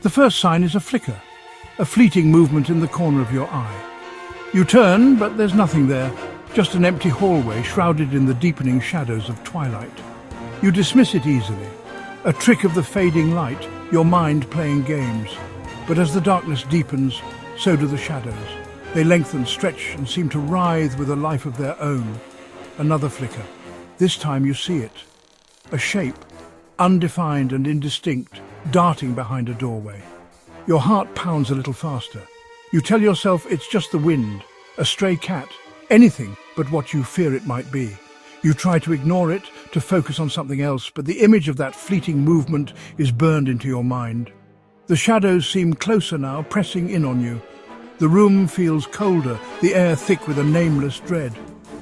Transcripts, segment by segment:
The first sign is a flicker, a fleeting movement in the corner of your eye. You turn, but there's nothing there, just an empty hallway shrouded in the deepening shadows of twilight. You dismiss it easily, a trick of the fading light, your mind playing games. But as the darkness deepens, so do the shadows. They lengthen, stretch, and seem to writhe with a life of their own. Another flicker. This time you see it. A shape, undefined and indistinct, darting behind a doorway. Your heart pounds a little faster. You tell yourself it's just the wind, a stray cat, anything but what you fear it might be. You try to ignore it, to focus on something else, but the image of that fleeting movement is burned into your mind. The shadows seem closer now, pressing in on you. The room feels colder, the air thick with a nameless dread.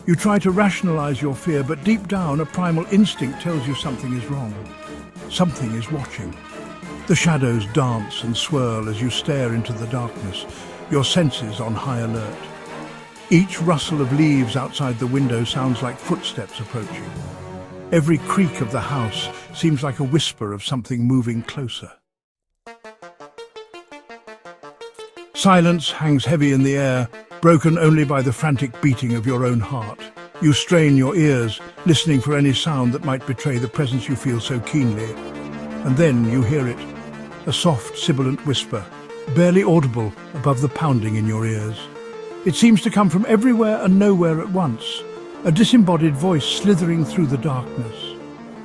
You try to rationalize your fear, but deep down a primal instinct tells you something is wrong. Something is watching. The shadows dance and swirl as you stare into the darkness, your senses on high alert. Each rustle of leaves outside the window sounds like footsteps approaching. Every creak of the house seems like a whisper of something moving closer. Silence hangs heavy in the air, broken only by the frantic beating of your own heart. You strain your ears, listening for any sound that might betray the presence you feel so keenly. And then you hear it, a soft, sibilant whisper, barely audible above the pounding in your ears. It seems to come from everywhere and nowhere at once, a disembodied voice slithering through the darkness.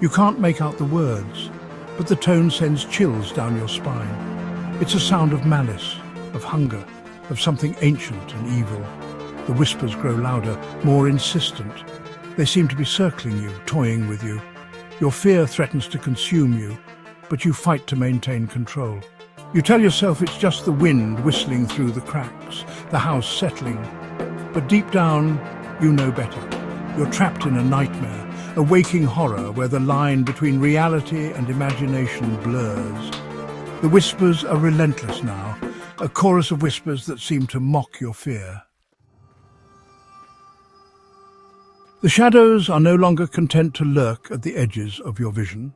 You can't make out the words, but the tone sends chills down your spine. It's a sound of malice, of hunger, of something ancient and evil. The whispers grow louder, more insistent. They seem to be circling you, toying with you. Your fear threatens to consume you, but you fight to maintain control. You tell yourself it's just the wind whistling through the cracks, the house settling. But deep down, you know better. You're trapped in a nightmare, a waking horror where the line between reality and imagination blurs. The whispers are relentless now, a chorus of whispers that seem to mock your fear. The shadows are no longer content to lurk at the edges of your vision.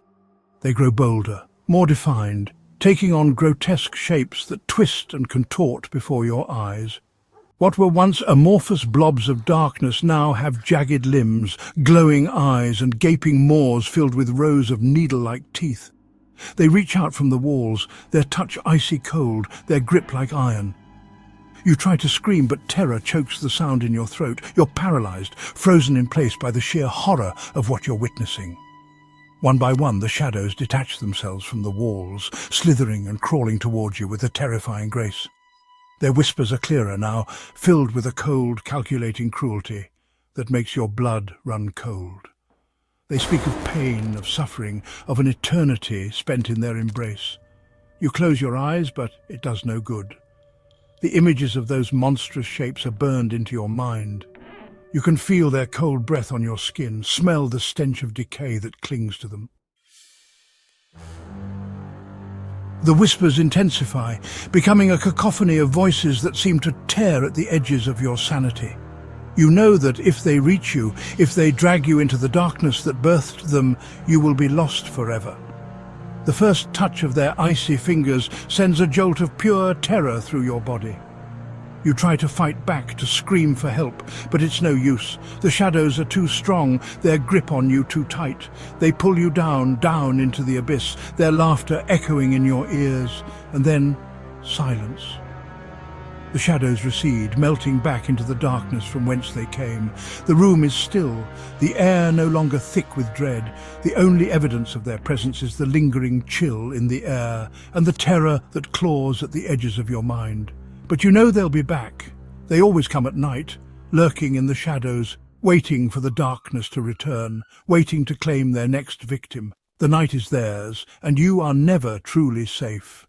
They grow bolder, more defined, taking on grotesque shapes that twist and contort before your eyes. What were once amorphous blobs of darkness now have jagged limbs, glowing eyes, and gaping maws filled with rows of needle-like teeth. They reach out from the walls, their touch icy cold, their grip like iron. You try to scream, but terror chokes the sound in your throat. You're paralyzed, frozen in place by the sheer horror of what you're witnessing. One by one, the shadows detach themselves from the walls, slithering and crawling towards you with a terrifying grace. Their whispers are clearer now, filled with a cold, calculating cruelty that makes your blood run cold. They speak of pain, of suffering, of an eternity spent in their embrace. You close your eyes, but it does no good. The images of those monstrous shapes are burned into your mind. You can feel their cold breath on your skin, smell the stench of decay that clings to them. The whispers intensify, becoming a cacophony of voices that seem to tear at the edges of your sanity. You know that if they reach you, if they drag you into the darkness that birthed them, you will be lost forever. The first touch of their icy fingers sends a jolt of pure terror through your body. You try to fight back, to scream for help, but it's no use. The shadows are too strong, their grip on you too tight. They pull you down, down into the abyss, their laughter echoing in your ears, and then silence. The shadows recede, melting back into the darkness from whence they came. The room is still, the air no longer thick with dread. The only evidence of their presence is the lingering chill in the air and the terror that claws at the edges of your mind. But you know they'll be back. They always come at night, lurking in the shadows, waiting for the darkness to return, waiting to claim their next victim. The night is theirs, and you are never truly safe.